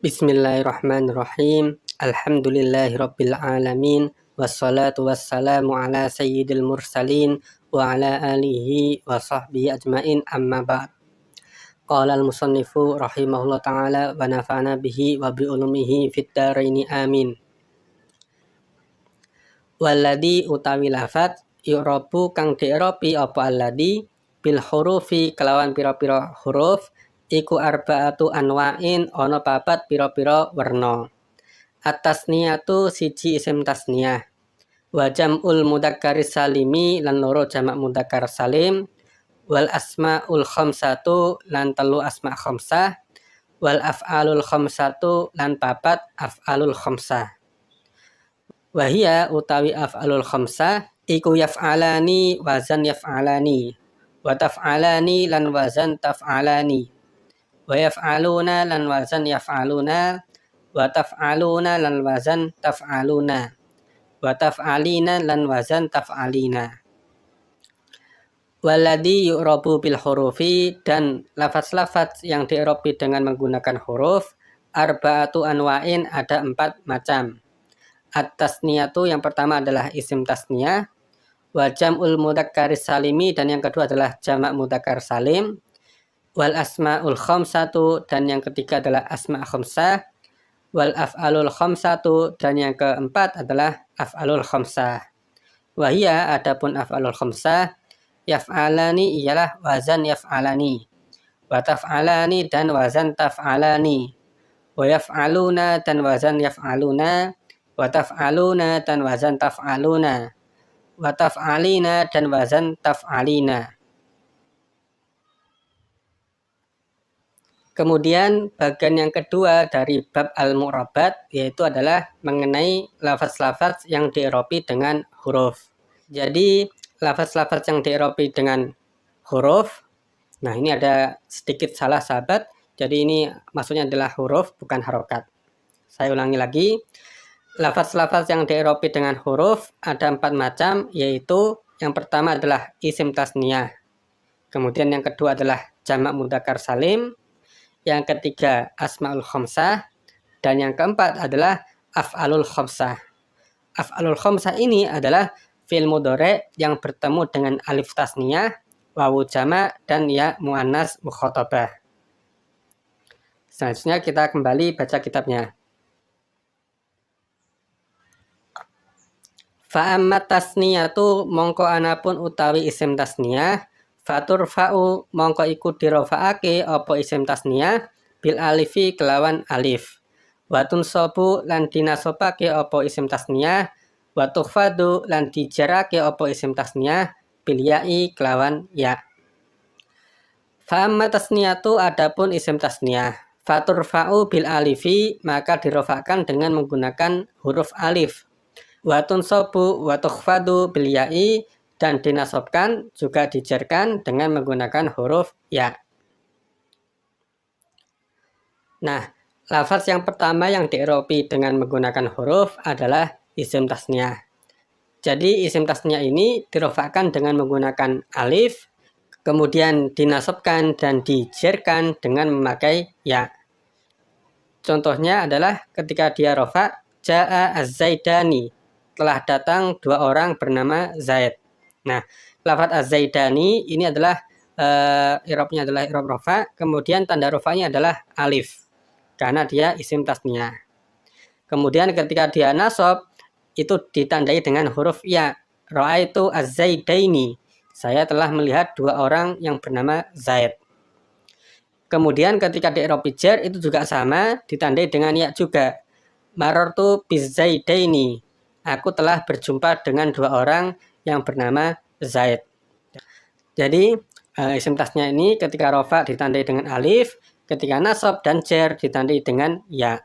Bismillahirrahmanirrahim. Alhamdulillahirabbil alamin. Wassalatu wassalamu ala sayyidil mursalin wa ala alihi wa sahbihi ajmain, amma ba'd. Qala al-musannifu rahimahullah ta'ala wa nafa'ana bihi wa bi ulumihi fid dharaini amin. Walladhi utawi lafadz yu'rabu kang di'rabi apa alladhi bil hurufi kelawan pira-pira huruf iku arba'atu anwa'in ana papat pira-pira werna. At-tasniyatu siji isim tasniyah. Wa jam'ul mudzakkari salimi lan loro jamak mudzakkar salim. Wal asma'ul khamsatu lan telu asma' khamsah. Wal af'alul khamsatu lan papat af'alul khamsah. Wahia utawi af'alul khamsah iku yaf'alani wazan yaf'alani. Wa taf'alani lan wazan taf'alani. Wa yaf'aluna lan wazan yaf'aluna. Wa taf'aluna lan wazan taf'aluna. Wa taf'alina lan wazan taf'alina. Walladhi yu'rabu bil hurufi dan lafaz-lafaz yang di'rabi dengan menggunakan huruf arba'atu anwa'in ada 4 macam. At-tasniyatu yang pertama adalah isim tasniyah. Wa jam'ul mudzakkari salimi dan yang kedua adalah jamak mudzakkar salim. Wal asma'ul khamsatu dan yang ketiga adalah asma' khamsah. Wal af'alul khamsatu dan yang keempat adalah af'alul khamsah. Wahia adapun af'alul khamsah yaf'alani ialah wazan yaf'alani. Wa taf'alani dan wazan taf'alani. Wa yaf'aluna dan wazan yaf'aluna. Wa taf'aluna dan wazan taf'aluna. Wa taf'alina dan wazan taf'alina. Kemudian bagian yang kedua dari bab al-mu'rabat yaitu adalah mengenai lafaz-lafaz yang di'rabi dengan huruf. Jadi lafaz-lafaz yang di'rabi dengan huruf, nah ini ada sedikit salah sahabat, jadi ini maksudnya adalah huruf bukan harokat. Saya ulangi lagi, lafaz-lafaz yang di'rabi dengan huruf ada 4 macam, yaitu yang pertama adalah isim tasniyah, kemudian yang kedua adalah jamak mudzakkar salim, yang ketiga asma'ul khamsah, dan yang keempat adalah af'alul khamsah. Af'alul khamsah ini adalah fi'il mudhari' yang bertemu dengan alif tasniyah, wawu jamak, dan ya muannas mukhatabah. Selanjutnya kita kembali baca kitabnya. Fa'ammat tasniyatu mongko anapun utawi isim tasniyah faturfa'u mongko iku dirofa'ake apa isim tasniyah bil alifi kelawan alif. Wa tunsabu lan dinasobake apa isim tasniyah. Wa tukhfadu lan dijarake apa isim tasniyah bil ya'i kelawan ya. Fa'amma tasniyatu adapun isim tasniyah faturfa'u bil alifi maka dirofa'kan dengan menggunakan huruf alif. Wa tunsabu wa tukhfadu bil ya'i dan dinasobkan juga dijarkan dengan menggunakan huruf ya. Nah, lafaz yang pertama yang di'rabi dengan menggunakan huruf adalah isim tasniyah. Jadi isim tasniyah ini dirofakkan dengan menggunakan alif, kemudian dinasobkan dan dijarkan dengan memakai ya. Contohnya adalah ketika dia rofa, ja'a az-zaidani, telah datang 2 orang bernama Zaid. Nah, lafadz az-zaidani ini adalah i'rabnya adalah i'rab rafa, kemudian tanda rafanya adalah alif karena dia isim tasniyah. Kemudian ketika dia nasab itu ditandai dengan huruf ya. Ra'aitu az-zaidaini. Saya telah melihat 2 orang yang bernama Zaid. Kemudian ketika di i'rab jar itu juga sama, ditandai dengan ya juga. Marartu biz-zaidaini. Aku telah berjumpa dengan 2 orang yang bernama Zaid. Jadi isim tasniyah ini ketika rafa ditandai dengan alif, ketika nasab dan jar ditandai dengan ya.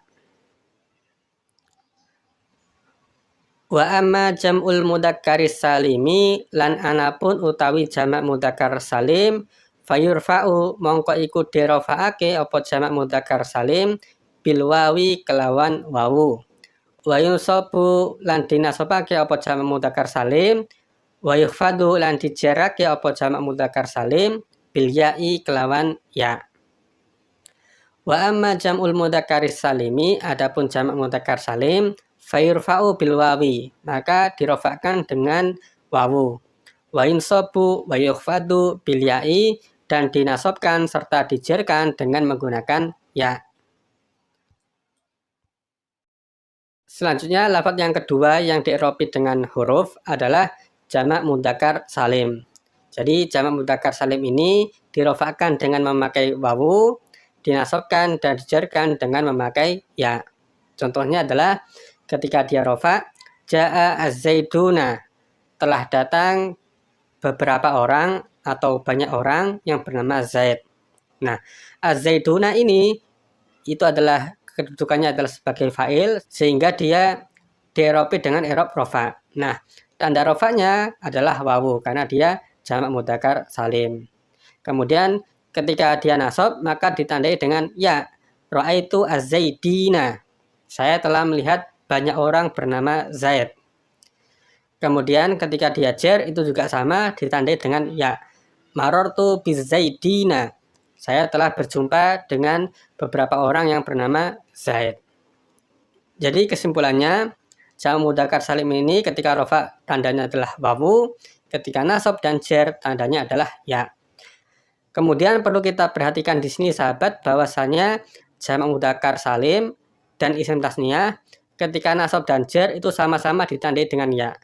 Wa amma jam'ul mudzakkari salimi lan anapun utawi jamak mudzakkar salim fayurfa'u mongko iku dirafa'ake apa jamak mudzakkar salim bil wawi kelawan wawu. Wa yunsabu lan dinasobake apa jamak mudzakkar salim. Wa yukhfadu lan dijarake apa jamak mudzakkar salim bil ya'i kelawan ya. Wa amma jam'ul mudzakkaris salimi, adapun jamak mudzakkar salim, fayurfa'u bil wawi, maka dirofakkan dengan wawu. Wa insabu wa yukhfadu bil ya'i, dan dinasobkan serta dijerkan dengan menggunakan ya. Selanjutnya lafadz yang kedua yang diirobi dengan huruf adalah jamak mudzakkar salim. Jadi jamak mudzakkar salim ini dirofakkan dengan memakai wawu, dinasobkan dan dijarkan dengan memakai ya. Contohnya adalah ketika dia rofa, ja'a az-zaiduna, telah datang beberapa orang atau banyak orang yang bernama Zaid. Nah, az-zaiduna ini itu adalah kedudukannya adalah sebagai fa'il, sehingga dia dierobi dengan erob rofa. Nah, tanda rofanya adalah wawu karena dia jamak mudzakkar salim. Kemudian ketika dia nasab maka ditandai dengan ya. Ra'aitu az-zaidina, saya telah melihat banyak orang bernama Zaid. Kemudian ketika dia jar itu juga sama, ditandai dengan ya. Marartu biz-zaidina, saya telah berjumpa dengan beberapa orang yang bernama Zaid. Jadi kesimpulannya, jamak mudzakkar salim ini ketika rofa tandanya adalah wawu, ketika nasab dan jar tandanya adalah ya. Kemudian perlu kita perhatikan di sini sahabat bahwasanya jamak mudzakkar salim dan isim tasniyah ketika nasab dan jar itu sama-sama ditandai dengan ya.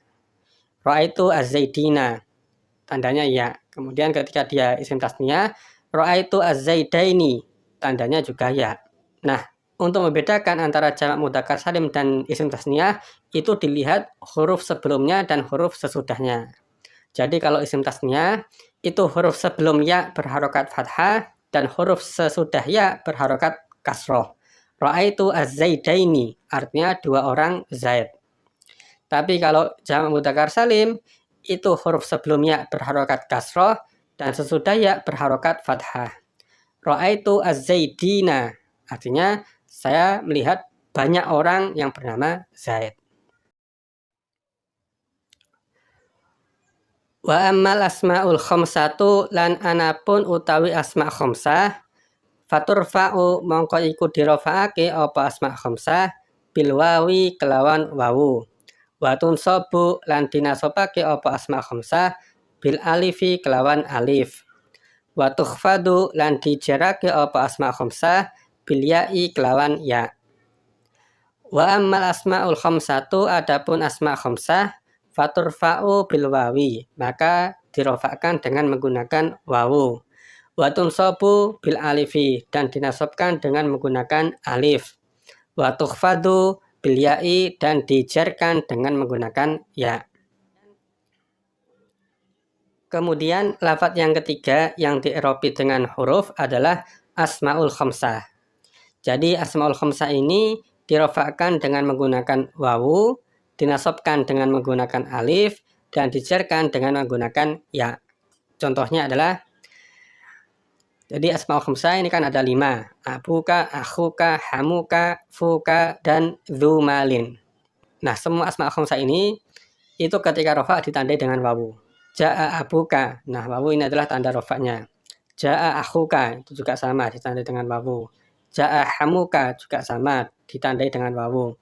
Ra'aitu az-zaidina, tandanya ya. Kemudian ketika dia isim tasniyah, ra'aitu az-zaidaini, tandanya juga ya. Nah, untuk membedakan antara jamak mudzakkar salim dan isim tasniyah itu dilihat huruf sebelumnya dan huruf sesudahnya. Jadi kalau isim tasniyah itu huruf sebelum ya berharokat fathah dan huruf sesudah ya berharokat kasroh. Ra'aitu az-zaidaini, artinya dua orang Zaid. Tapi kalau jamak mudzakkar salim itu huruf sebelumnya berharokat kasroh dan sesudah ya berharokat fathah. Ra'aitu az-zaidina, artinya saya melihat banyak orang yang bernama Zaid. Wa ammal asma'ul khamsatu, lan anapun utawi asma' khamsah, faturfa'u mongko iku dirofa'ake apa asma' khamsah bil wawi kelawan wawu. Wa tunsabu lan dinasobake apa asma' khamsah bil alifi kelawan alif. Wa tukhfadu lan dijarake apa asma' khamsah bil ya'i kelawan ya. Wa ammal asma'ul khamsatu, adapun asma' khamsah, faturfa'u bil wawi, maka dirofakkan dengan menggunakan wawu. Wa tunsabu bil alifi, dan dinasobkan dengan menggunakan alif. Wa tukhfadu bil ya'i, dan dijarkan dengan menggunakan ya. Kemudian lafadz yang ketiga yang diirobi dengan huruf adalah asma'ul khamsah. Jadi asma'ul khamsah ini dirofakkan dengan menggunakan wawu, dinasobkan dengan menggunakan alif, dan dijarkan dengan menggunakan ya. Contohnya adalah, jadi asma'ul khamsah ini kan ada 5. Abuka, akhuka, hamuka, fuka, dan dzumalin. Nah, semua asma'ul khamsah ini itu ketika rofa ditandai dengan wawu. Ja'a abuka, nah wawu ini adalah tanda rofaknya. Ja'a akhuka, itu juga sama ditandai dengan wawu. Ja'a hamuka juga sama ditandai dengan wawu.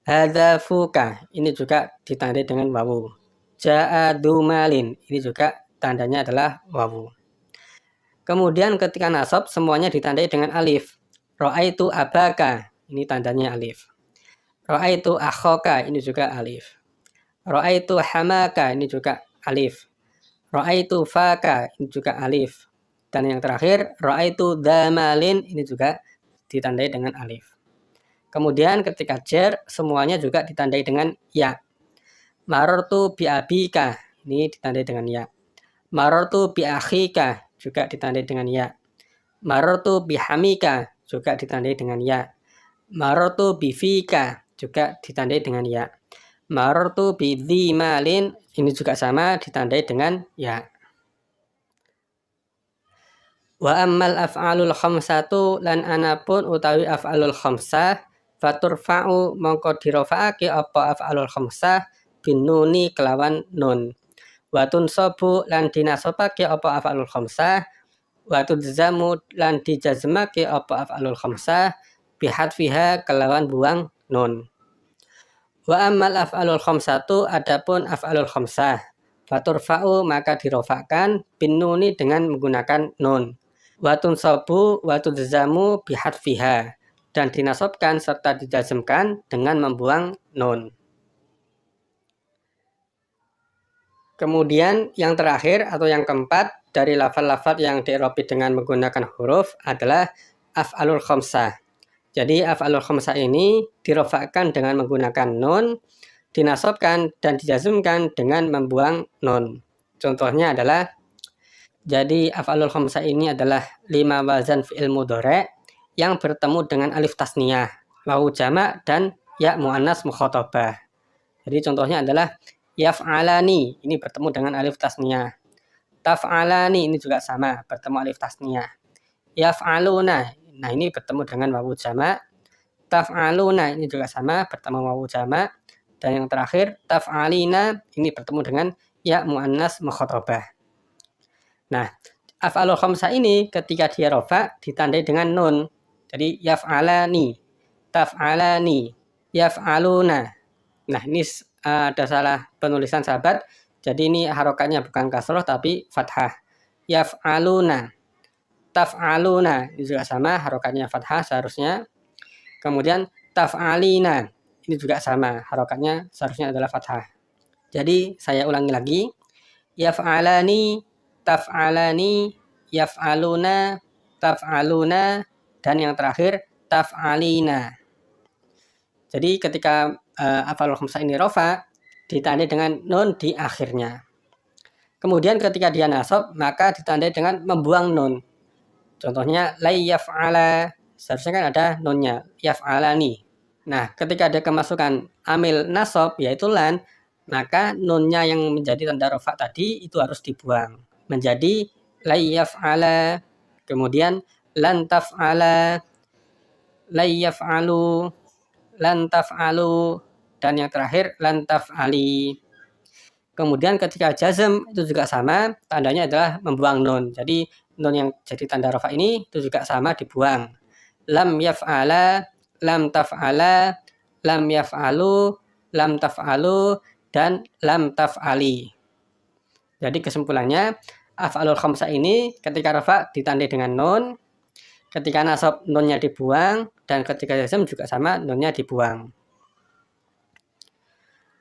Hadza fuka, ini juga ditandai dengan wawu. Ja'a dumalin, ini juga tandanya adalah wawu. Kemudian ketika nasab semuanya ditandai dengan alif. Ra'aitu abaka, ini tandanya alif. Ra'aitu akhoka, ini juga alif. Ra'aitu hamaka, ini juga alif. Ra'aitu faka, ini juga alif. Dan yang terakhir, ra'aitu damalin, ini juga ditandai dengan alif. Kemudian ketika jar semuanya juga ditandai dengan ya. Marartu bi abika, ini ditandai dengan ya. Marartu bi akhika, juga ditandai dengan ya. Marartu bi hamika, juga ditandai dengan ya. Marartu bi fika, juga ditandai dengan ya. Marartu bi dzimalin, ini juga sama ditandai dengan ya. Wa ammal af'alul khamsatu, lan anapun utawi af'alul khamsah, faturfa'u mongko dirofa'ake apa af'alul khamsah bin nuni kelawan nun. Wa tunsabu lan dinasobake apa af'alul khamsah wa tudzamu lan dijazmake apa af'alul khamsah bihadfiha kelawan buang nun. Wa ammal af'alul khamsatu adapun af'alul khamsah faturfa'u maka dirofakkan bin nuni dengan menggunakan nun. Wa tunsabu wa tudzamu bihadfiha dan dinasobkan serta dijazmkan dengan membuang nun. Kemudian yang terakhir atau yang keempat dari lafal-lafal yang di'irobi dengan menggunakan huruf adalah af'alul khamsah. Jadi af'alul khamsah ini dirofakkan dengan menggunakan nun, dinasobkan dan dijazmkan dengan membuang nun. Contohnya adalah, jadi af'alul khamsah ini adalah 5 wazan fi'il mudhari' yang bertemu dengan alif tasniyah, wawu jamak dan ya muannas mukhatabah. Jadi contohnya adalah yaf'alani, ini bertemu dengan alif tasniyah. Taf'alani, ini juga sama, bertemu alif tasniyah. Yaf'aluna, nah ini bertemu dengan wawu jamak. Taf'aluna, ini juga sama, bertemu wawu jamak. Dan yang terakhir, taf'alina, ini bertemu dengan ya muannas mukhatabah. Nah, af'alul khamsah ini ketika dia rofa ditandai dengan nun. Jadi yaf'alani, taf'alani, yaf'aluna. Nah, ini ada salah penulisan sahabat, jadi ini harokatnya bukan kasroh tapi fathah. Yaf'aluna, taf'aluna, ini juga sama, harokatnya fathah seharusnya. Kemudian taf'alina, ini juga sama, harokatnya seharusnya adalah fathah. Jadi saya ulangi lagi, yaf'alani, taf'alani, yaf'aluna, taf'aluna, dan yang terakhir taf'alina. Jadi ketika af'alul khamsah ini rofa ditandai dengan nun di akhirnya. Kemudian ketika dia nasab maka ditandai dengan membuang nun. Contohnya la yaf'ala, seharusnya kan ada nunnya, yaf'alani. Nah, ketika ada kemasukan amil nasab yaitu lan, maka nunnya yang menjadi tanda rofa tadi itu harus dibuang menjadi la yaf'ala. Kemudian lan taf'ala, la yaf'alu, lan taf'alu, dan yang terakhir lan taf'ali. Kemudian ketika jazm itu juga sama, tandanya adalah membuang nun. Jadi nun yang jadi tanda rafa ini itu juga sama dibuang. Lam yaf'ala, lam taf'ala, lam yaf'alu, lam taf'alu, dan lam taf'ali. Jadi kesimpulannya af'alul khamsah ini ketika rafa ditandai dengan nun, ketika nasab nunnya dibuang, dan ketika jazm juga sama, nunnya dibuang.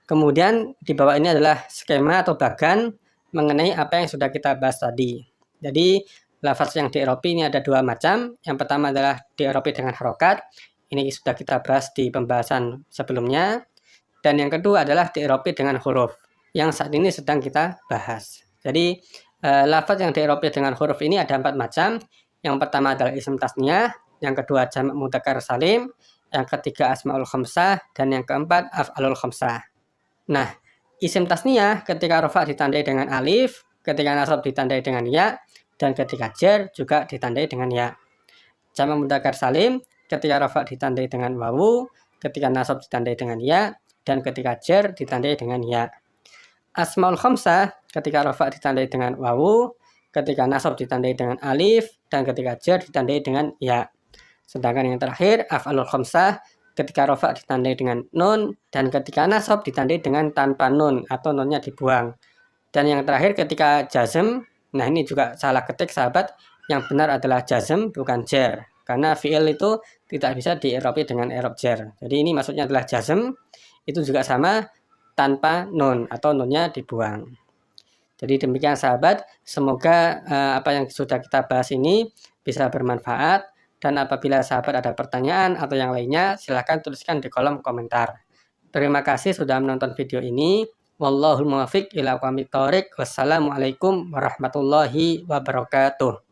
Kemudian di bawah ini adalah skema atau bagan mengenai apa yang sudah kita bahas tadi. Jadi lafaz yang di-i'robi ini ada dua macam. Yang pertama adalah di-i'robi dengan harokat. Ini sudah kita bahas di pembahasan sebelumnya. Dan yang kedua adalah di-i'robi dengan huruf yang saat ini sedang kita bahas. Jadi lafaz yang di-i'robi dengan huruf ini ada 4 macam. Yang pertama adalah isim tasniyah, yang kedua jamak mudzakkar salim, yang ketiga asmaul khamsah, dan yang keempat af'alul khamsah. Nah, isim tasniyah ketika rafa ditandai dengan alif, ketika nasab ditandai dengan ya, dan ketika jar juga ditandai dengan ya. Jamak mudzakkar salim ketika rafa ditandai dengan wawu, ketika nasab ditandai dengan ya, dan ketika jar ditandai dengan ya. Asmaul khamsah ketika rafa ditandai dengan wawu, ketika nasab ditandai dengan alif, dan ketika jar ditandai dengan ya. Sedangkan yang terakhir, af'alul khamsah, ketika rafa ditandai dengan nun, dan ketika nasab ditandai dengan tanpa nun, atau nunnya dibuang. Dan yang terakhir ketika jazm, nah ini juga salah ketik sahabat, yang benar adalah jazm bukan jar. Karena fi'il itu tidak bisa di-i'robi dengan i'rob jar. Jadi ini maksudnya adalah jazm, itu juga sama tanpa nun, atau nunnya dibuang. Jadi demikian sahabat, semoga apa yang sudah kita bahas ini bisa bermanfaat, dan apabila sahabat ada pertanyaan atau yang lainnya silahkan tuliskan di kolom komentar. Terima kasih sudah menonton video ini. Wallahul muwaffiq ila aqwamit thoriq. Wassalamualaikum warahmatullahi wabarakatuh.